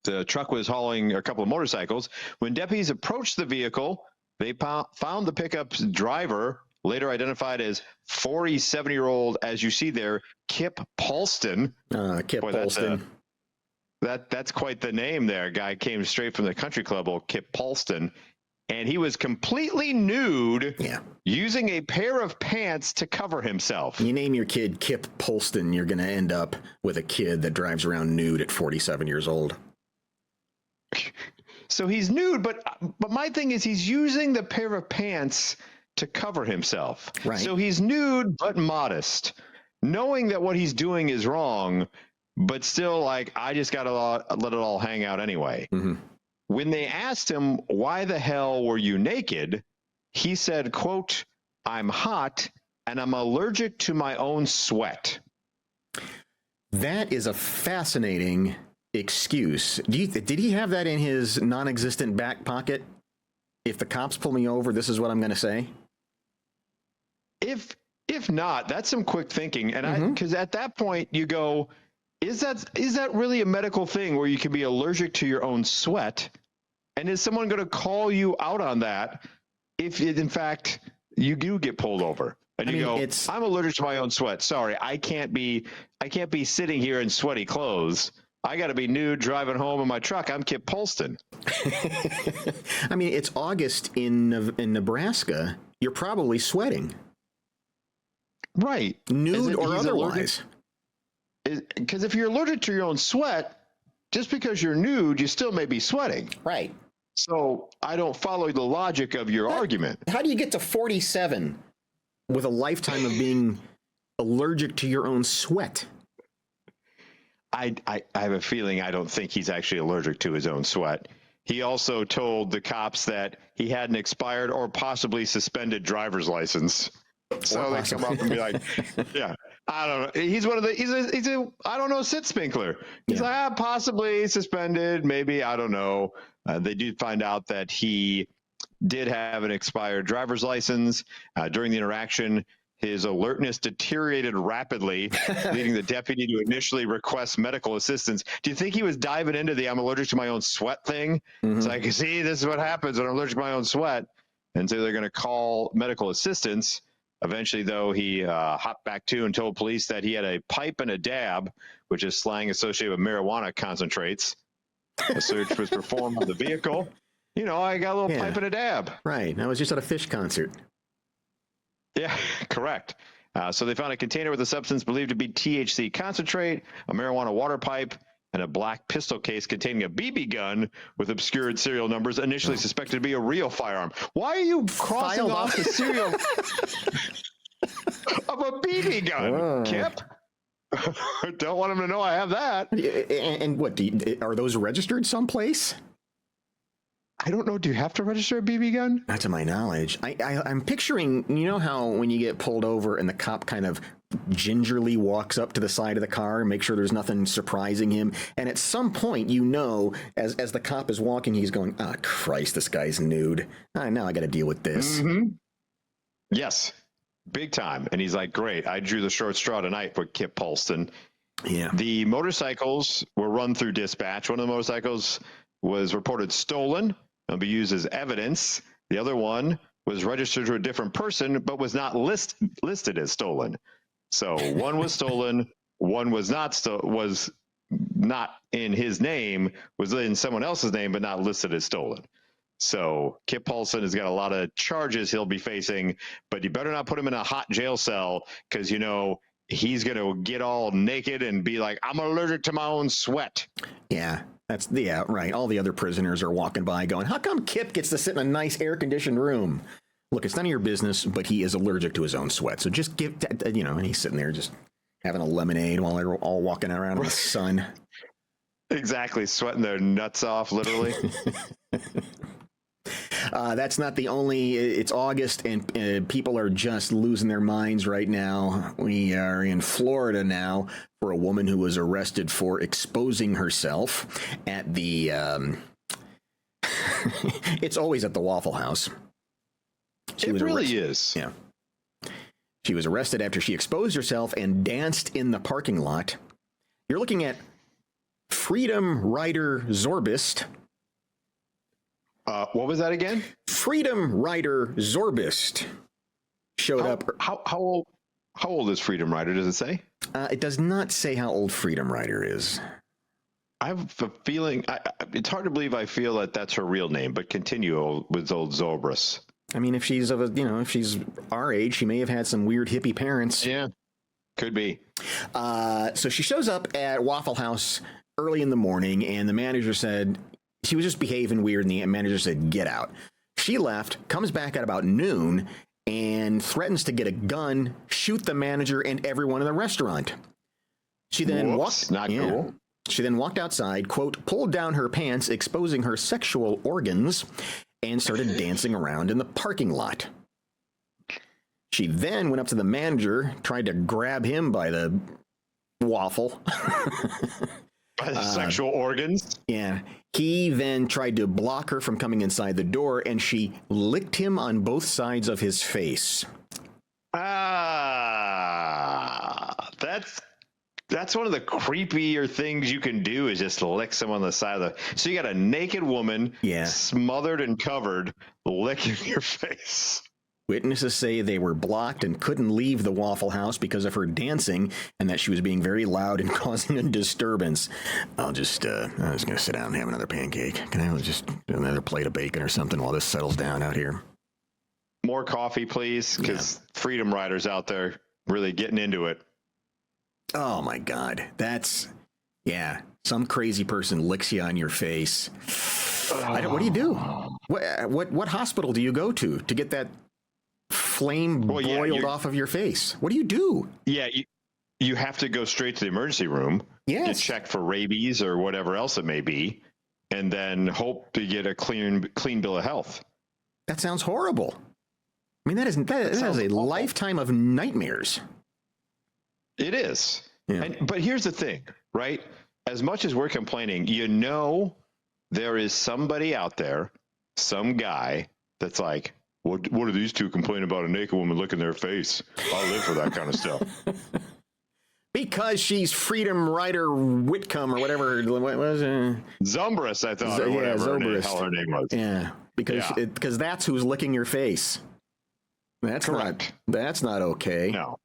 The truck was hauling a couple of motorcycles. When deputies approached the vehicle, they found the pickup's driver, later identified as 47-year-old, as you see there, Kip Polston. Kip Polston. That's quite the name there. Guy came straight from the country club, old Kip Polston. And he was completely nude, using a pair of pants to cover himself. You name your kid Kip Polston, you're going to end up with a kid that drives around nude at 47 years old. So he's nude, but my thing is he's using the pair of pants to cover himself. Right. So he's nude but modest, knowing that what he's doing is wrong, but still like, I just got to let it all hang out anyway. Mm-hmm. When they asked him, why the hell were you naked? He said, quote, I'm hot and I'm allergic to my own sweat. That is a fascinating excuse. Did he have that in his non-existent back pocket? If the cops pull me over, this is what I'm going to say. If not, that's some quick thinking. And because at that point you go, is that really a medical thing where you can be allergic to your own sweat? And is someone going to call you out on that if in fact you do get pulled over? And you go, I'm allergic to my own sweat. Sorry, I can't be sitting here in sweaty clothes. I got to be nude driving home in my truck. I'm Kip Polston. I mean, it's August in Nebraska. You're probably sweating. Right. Nude or otherwise. Because if you're allergic to your own sweat, just because you're nude, you still may be sweating. Right. So I don't follow the logic of your argument. How do you get to 47 with a lifetime of being allergic to your own sweat? I have a feeling I don't think he's actually allergic to his own sweat. He also told the cops that he had an expired or possibly suspended driver's license. So they come up and be like, yeah, I don't know. He's one of the, he's a I don't know, sit spinkler. He's like, possibly suspended, maybe, I don't know. They did find out that he did have an expired driver's license. During the interaction, his alertness deteriorated rapidly, leading the deputy to initially request medical assistance. Do you think he was diving into the I'm allergic to my own sweat thing? Mm-hmm. It's like, see, this is what happens when I'm allergic to my own sweat. And so they're going to call medical assistance. Eventually, though, he hopped back to and told police that he had a pipe and a dab, which is slang associated with marijuana concentrates. A search was performed on the vehicle. You know, I got a little pipe and a dab. Right. I was just at a Fish concert. Yeah, correct. So they found a container with a substance believed to be THC concentrate, a marijuana water pipe, and a black pistol case containing a BB gun with obscured serial numbers, initially suspected to be a real firearm. Why are you crossing off the serial of a BB gun, Kip? Don't want him to know I have that. And what, are those registered someplace? I don't know. Do you have to register a BB gun? Not to my knowledge. I'm picturing, you know how when you get pulled over and the cop kind of gingerly walks up to the side of the car and make sure there's nothing surprising him. And at some point, you know, as the cop is walking, he's going, Christ, this guy's nude. Now I got to deal with this. Mm-hmm. Yes, big time. And he's like, great. I drew the short straw tonight with Kip Polston. Yeah. The motorcycles were run through dispatch. One of the motorcycles was reported stolen. It'll be used as evidence. The other one was registered to a different person, but was not listed as stolen. So one was stolen, one was was not in his name, was in someone else's name, but not listed as stolen. So Kip Polston has got a lot of charges he'll be facing, but you better not put him in a hot jail cell because, you know, he's going to get all naked and be like, I'm allergic to my own sweat. Yeah. Right. All the other prisoners are walking by going, how come Kip gets to sit in a nice air-conditioned room? Look, it's none of your business, but he is allergic to his own sweat. So just and he's sitting there just having a lemonade while they're all walking around in the sun. Exactly. Sweating their nuts off, literally. That's not the only. It's August, and people are just losing their minds right now. We are in Florida now for a woman who was arrested for exposing herself at the. It's always at the Waffle House. It really is. Yeah. She was arrested after she exposed herself and danced in the parking lot. You're looking at Freedom Rider Zorbist. What was that again? Freedom Rider Zorbist showed up. How old is Freedom Rider? Does it say? It does not say how old Freedom Rider is. I have a feeling. It's hard to believe. I feel that that's her real name, but continue with old Zobrist. I mean, if she's if she's our age, she may have had some weird hippie parents. Yeah, could be. So she shows up at Waffle House early in the morning, and the manager said she was just behaving weird, and the manager said, "Get out." She left, comes back at about noon, and threatens to get a gun, shoot the manager and everyone in the restaurant. She then cool. She then walked outside, quote, pulled down her pants, exposing her sexual organs, and started dancing around in the parking lot. She then went up to the manager, tried to grab him by the waffle. By the sexual organs? Yeah. He then tried to block her from coming inside the door, and she licked him on both sides of his face. That's one of the creepier things you can do is just lick someone on the side of the... So you got a naked woman, smothered and covered, licking your face. Witnesses say they were blocked and couldn't leave the Waffle House because of her dancing, and that she was being very loud and causing a disturbance. I'm just going to sit down and have another pancake. Can I just another plate of bacon or something while this settles down out here? More coffee, please, because Freedom Riders out there really getting into it. Oh, my God. That's, some crazy person licks you on your face. What do you do? What hospital do you go to get that flame boiled off of your face? What do you do? Yeah, you have to go straight to the emergency room, get checked for rabies or whatever else it may be, and then hope to get a clean bill of health. That sounds horrible. I mean, that is a lifetime of nightmares. It is. Yeah. But here's the thing, right? As much as we're complaining, there is somebody out there, some guy that's like, what do these two complain about a naked woman licking their face? I'll live for that kind of stuff. Because she's Freedom Rider Whitcomb or whatever. What was it? Zobrist, I thought. Or whatever the hell her name was. Yeah, because that's who's licking your face. That's correct. That's not okay. No.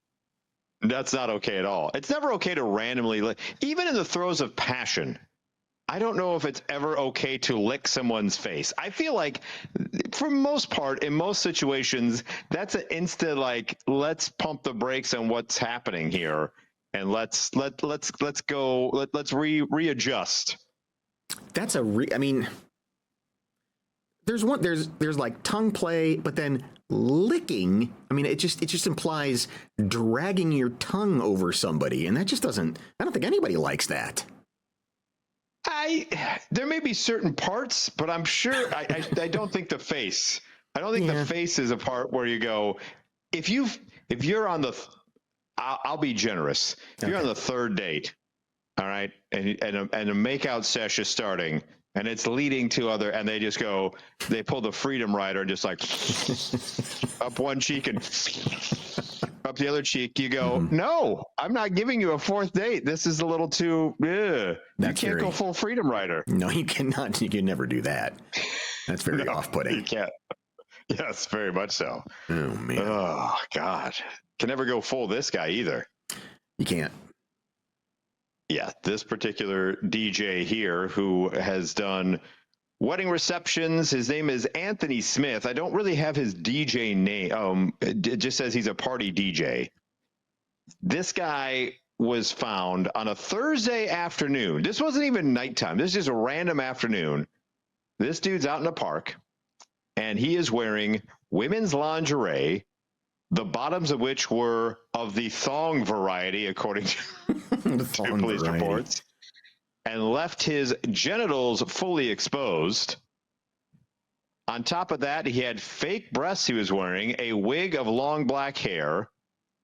That's not okay at all. It's never okay to randomly lick. Even in the throes of passion, I don't know if it's ever okay to lick someone's face. I feel like, for most part, in most situations, that's an instant like, let's pump the brakes on what's happening here, and let's readjust. That's I mean, there's like tongue play, but then licking. I mean, it just implies dragging your tongue over somebody, and that just doesn't. I don't think anybody likes that. There may be certain parts, but I'm sure I don't think the face. I don't think the face is a part where you go. If you're on the, I'll be generous. If you're on the third date, all right, and a makeout session is starting, and it's leading to other, and they pull the Freedom Rider and just like up one cheek and up the other cheek. You go, no, I'm not giving you a fourth date. This is a little too. You can't go full Freedom Rider. No, you cannot. You can never do that. That's very off-putting. You can't. Yes, very much so. Oh man. Oh God, can never go full this guy either. You can't. Yeah, this particular DJ here who has done wedding receptions. His name is Anthony Smith. I don't really have his DJ name. It just says he's a party DJ. This guy was found on a Thursday afternoon. This wasn't even nighttime. This is just a random afternoon. This dude's out in a park, and he is wearing women's lingerie, the bottoms of which were of the thong variety, according to police reports, and left his genitals fully exposed. On top of that, he had fake breasts he was wearing, a wig of long black hair,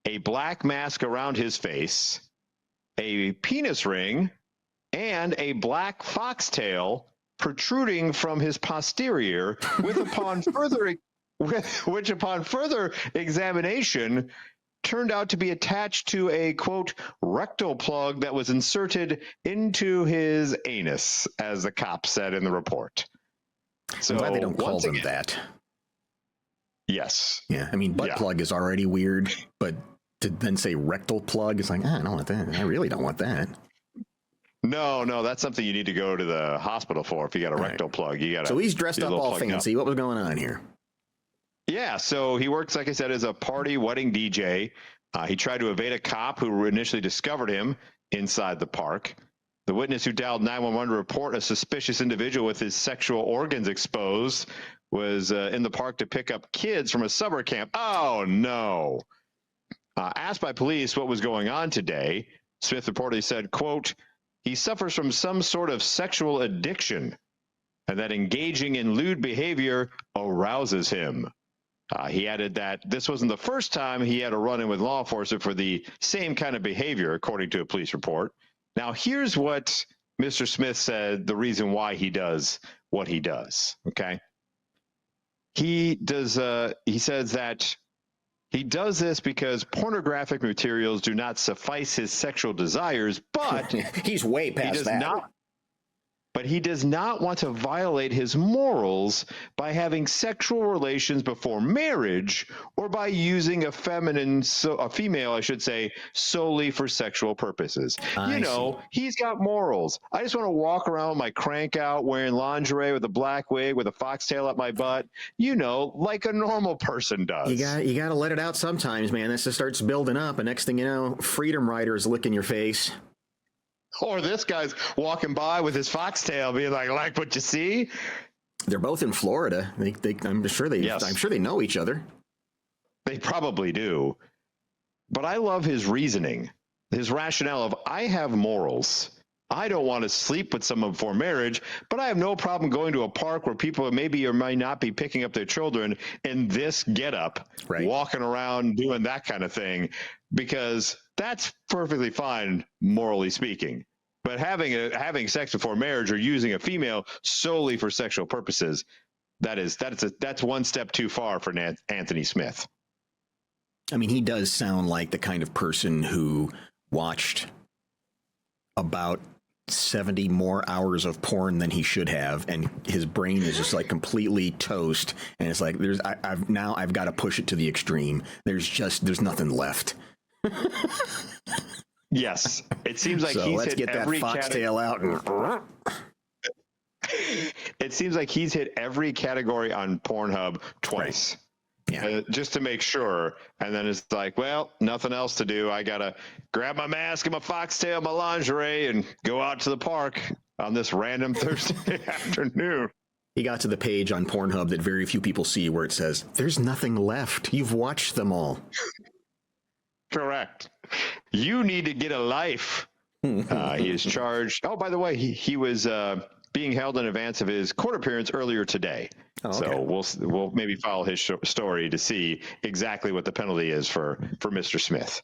a black mask around his face, a penis ring, and a black foxtail protruding from his posterior, which upon further examination turned out to be attached to a, quote, rectal plug that was inserted into his anus, as the cop said in the report. So I'm glad they don't call them that. Yes. Yeah, I mean, butt plug is already weird, but to then say rectal plug, it's like, I don't want that. I really don't want that. No, that's something you need to go to the hospital for if you got a rectal plug. You got. So he's dressed up all fancy. What was going on here? Yeah, so he works, like I said, as a party wedding DJ. He tried to evade a cop who initially discovered him inside the park. The witness who dialed 911 to report a suspicious individual with his sexual organs exposed was in the park to pick up kids from a summer camp. Oh, no. Asked by police what was going on today, Smith reportedly said, quote, he suffers from some sort of sexual addiction and that engaging in lewd behavior arouses him. He added that this wasn't the first time he had a run-in with law enforcement for the same kind of behavior, according to a police report. Now, here's what Mr. Smith said the reason why he does what he does, okay? He says that he does this because pornographic materials do not suffice his sexual desires, but he's way past that. But he does not want to violate his morals by having sexual relations before marriage or by using a female, I should say, solely for sexual purposes. He's got morals. I just want to walk around with my crank out wearing lingerie with a black wig with a foxtail up my butt, like a normal person does. You got to let it out sometimes, man. This just starts building up, and next thing you know, Freedom Rider is licking your face. Or this guy's walking by with his foxtail, being like what you see. They're both in Florida. I'm sure they know each other. They probably do. But I love his reasoning, his rationale of I have morals. I don't want to sleep with someone before marriage, but I have no problem going to a park where people maybe or might not be picking up their children in this getup, walking around doing that kind of thing, because that's perfectly fine, morally speaking. But having sex before marriage or using a female solely for sexual purposes, that's one step too far for Anthony Smith. I mean, he does sound like the kind of person who watched about 70 more hours of porn than he should have, and his brain is just like completely toast, and it's like I've got to push it to the extreme. There's nothing left. Yes, it seems like he's let's hit get every that foxtail out. It seems like he's hit every category on Pornhub twice. Yeah. Just to make sure. And then it's like, well, nothing else to do. I got to grab my mask and my foxtail, my lingerie, and go out to the park on this random Thursday afternoon. He got to the page on Pornhub that very few people see where it says, there's nothing left. You've watched them all. Correct. You need to get a life. He is charged. Oh, by the way, he was being held in advance of his court appearance earlier today. Oh, okay. So we'll maybe follow his story to see exactly what the penalty is for Mr. Smith.